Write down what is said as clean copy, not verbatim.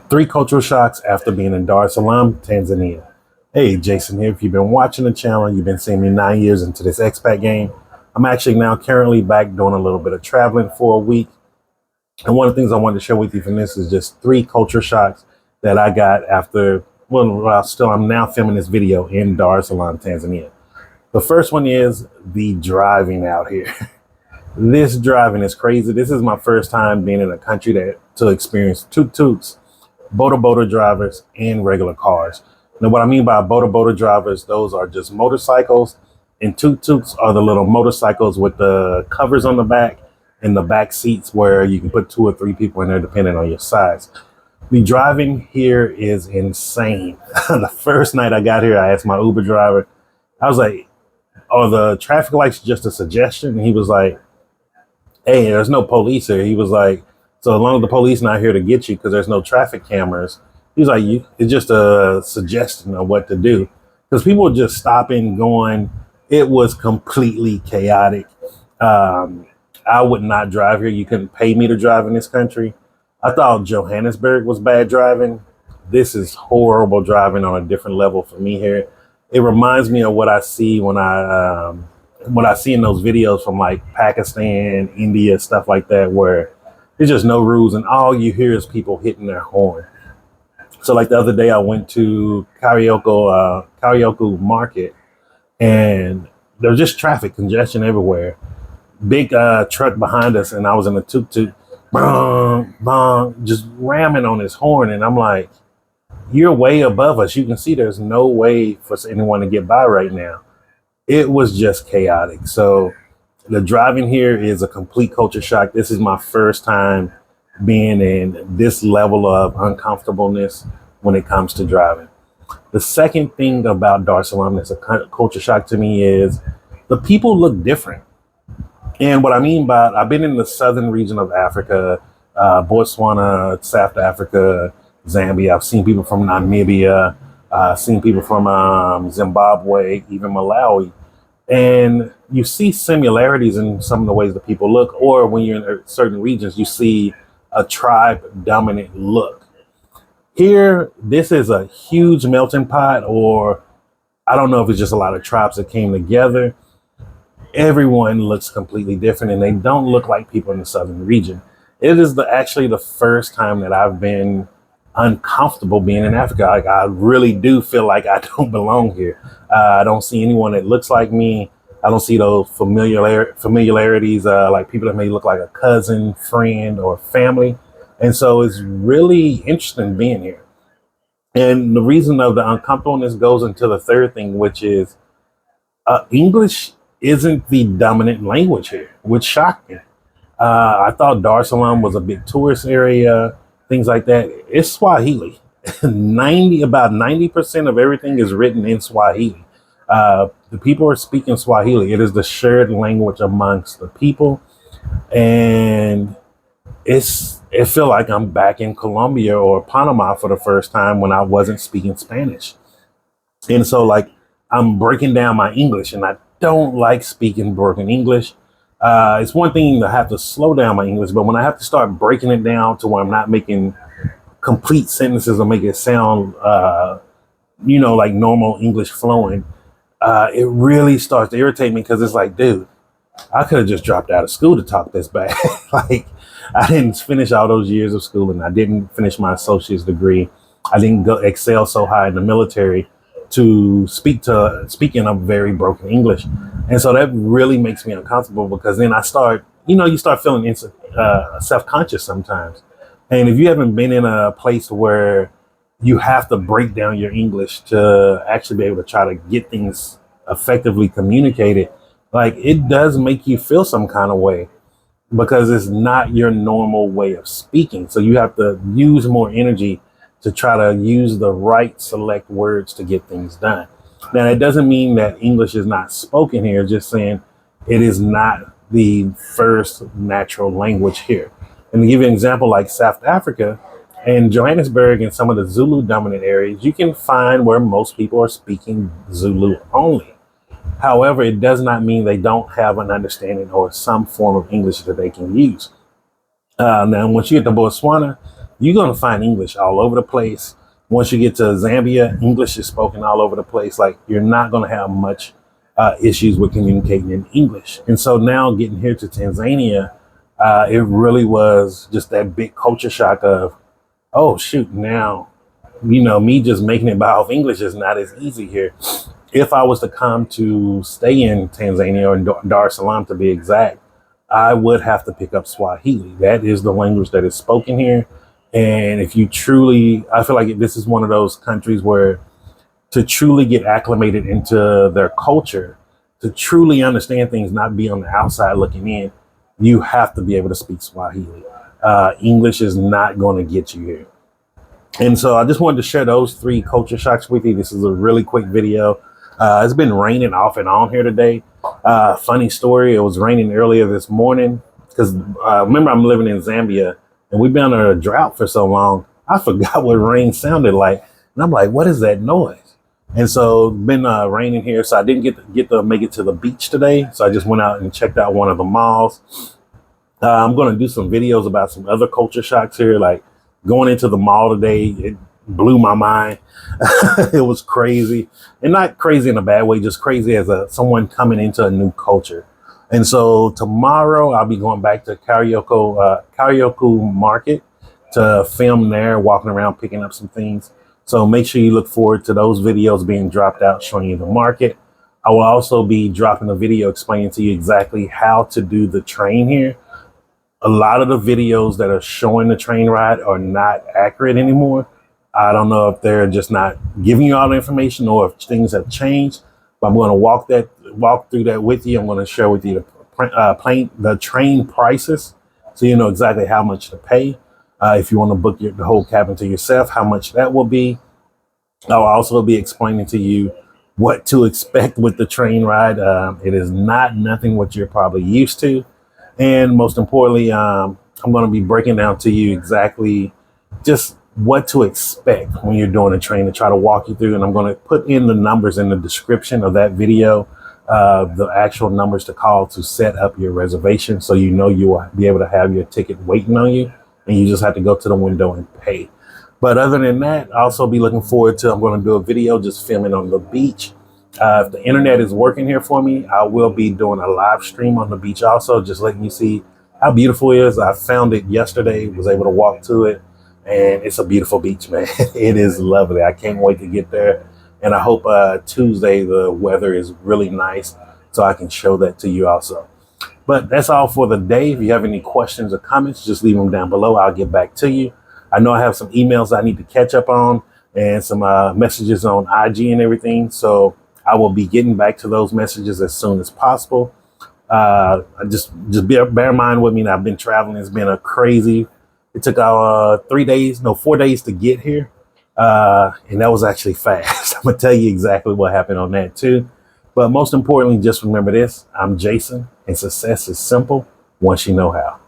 Three cultural shocks after being in Dar es Salaam, Tanzania. Hey, Jason here. If you've been watching the channel, you've been seeing me 9 years into this expat game. I'm actually now currently back doing a little bit of traveling for a week. And one of the things I wanted to share with you from this is just three culture shocks that I got after, I'm now filming this video in Dar es Salaam, Tanzania. The first one is the driving out here. This driving is crazy. This is my first time being in a country to experience tuk-tuks, boda drivers, and regular cars. Now, what I mean by boda drivers, those are just motorcycles, and tuk-tuks are the little motorcycles with the covers on the back and the back seats where you can put 2 or 3 people in there depending on your size. The driving here is insane. The first night I got here, I asked my Uber driver, I was like, are the traffic lights just a suggestion? And he was like, hey, there's no police here. He was like, so as long as the police not here to get you because there's no traffic cameras, he's like, it's just a suggestion of what to do. Because people were just stopping, going. It was completely chaotic. I would not drive here. You couldn't pay me to drive in this country. I thought Johannesburg was bad driving. This is horrible driving on a different level for me here. It reminds me of what I see when what I see in those videos from like Pakistan, India, stuff like that, where there's just no rules and all you hear is people hitting their horn. So like the other day I went to Karaoke Market and there was just traffic congestion everywhere. Big truck behind us and I was in a tuk-tuk, bong, bong, just ramming on his horn. And I'm like, you're way above us. You can see there's no way for anyone to get by right now. It was just chaotic. So the driving here is a complete culture shock. This is my first time being in this level of uncomfortableness when it comes to driving. The second thing about Dar es Salaam that's a culture shock to me is the people look different. And what I mean by, I've been in the southern region of Africa, Botswana, South Africa, Zambia. I've seen people from Namibia. I've seen people from Zimbabwe, even Malawi. And you see similarities in some of the ways that people look, or when you're in certain regions, you see a tribe dominant look. Here, this is a huge melting pot, or I don't know if it's just a lot of tribes that came together. Everyone looks completely different and they don't look like people in the southern region. It is actually the first time that I've been uncomfortable being in Africa. Like, I really do feel like I don't belong here. I don't see anyone that looks like me. I don't see those familiarities, like people that may look like a cousin, friend, or family. And so it's really interesting being here. And the reason of the uncomfortableness goes into the third thing, which is English isn't the dominant language here, which shocked me. I thought Dar es Salaam was a big tourist area, things like that. It's Swahili. About 90% of everything is written in Swahili. The people are speaking Swahili. It is the shared language amongst the people. And it feels like I'm back in Colombia or Panama for the first time when I wasn't speaking Spanish. And so like I'm breaking down my English and I don't like speaking broken English. It's one thing to have to slow down my English, but when I have to start breaking it down to where I'm not making complete sentences or make it sound, like normal English flowing, it really starts to irritate me because it's like, dude, I could have just dropped out of school to talk this bad. Like, I didn't finish all those years of school and I didn't finish my associate's degree. I didn't excel so high in the military to speak in a very broken English. And so that really makes me uncomfortable because then I start, you start feeling self-conscious sometimes. And if you haven't been in a place where you have to break down your English to actually be able to try to get things effectively communicated, like it does make you feel some kind of way because it's not your normal way of speaking. So you have to use more energy to try to use the right select words to get things done. Now, that doesn't mean that English is not spoken here, just saying it is not the first natural language here. And to give you an example, like South Africa and Johannesburg and some of the Zulu dominant areas, you can find where most people are speaking Zulu only. However, it does not mean they don't have an understanding or some form of English that they can use. Now, once you get to Botswana, you're going to find English all over the place. Once you get to Zambia, English is spoken all over the place. Like, you're not going to have much issues with communicating in English. And so now getting here to Tanzania, it really was just that big culture shock of, oh, shoot, now, me just making it by off English is not as easy here. If I was to come to stay in Tanzania, or in Dar es Salaam to be exact, I would have to pick up Swahili. That is the language that is spoken here. And if you truly, I feel like this is one of those countries where to truly get acclimated into their culture, to truly understand things, not be on the outside looking in, you have to be able to speak Swahili. English is not going to get you here. And so I just wanted to share those 3 culture shocks with you. This is a really quick video. It's been raining off and on here today. Funny story, it was raining earlier this morning because remember, I'm living in Zambia and we've been under a drought for so long. I forgot what rain sounded like. And I'm like, what is that noise? And so it's been raining here. So I didn't get to make it to the beach today. So I just went out and checked out one of the malls. I'm going to do some videos about some other culture shocks here. Like going into the mall today, it blew my mind. It was crazy, and not crazy in a bad way, just crazy as someone coming into a new culture. And so tomorrow I'll be going back to Karaoke Market to film there, walking around, picking up some things. So make sure you look forward to those videos being dropped out, showing you the market. I will also be dropping a video explaining to you exactly how to do the train here. A lot of the videos that are showing the train ride are not accurate anymore. I don't know if they're just not giving you all the information or if things have changed, but I'm going to walk through that with you. I'm going to share with you the train prices, so you know exactly how much to pay. If you want to book the whole cabin to yourself, how much that will be. I'll also be explaining to you what to expect with the train ride. It is not nothing what you're probably used to. And most importantly, I'm going to be breaking down to you exactly just what to expect when you're doing a train, to try to walk you through. And I'm going to put in the numbers in the description of that video, the actual numbers to call to set up your reservation. So you know you will be able to have your ticket waiting on you, and you just have to go to the window and pay. But other than that, I'll also be looking forward to, I'm going to do a video just filming on the beach. If the internet is working here for me, I will be doing a live stream on the beach also, just letting you see how beautiful it is. I found it yesterday, was able to walk to it, and it's a beautiful beach, man. It is lovely. I can't wait to get there. And I hope Tuesday the weather is really nice so I can show that to you also. But that's all for the day. If you have any questions or comments, just leave them down below. I'll get back to you. I know I have some emails I need to catch up on and some messages on IG and everything. So I will be getting back to those messages as soon as possible. Just bear in mind with me that I've been traveling. It's been a crazy. It took 4 days to get here. And that was actually fast. I'm going to tell you exactly what happened on that too. But most importantly, just remember this. I'm Jason, and success is simple once you know how.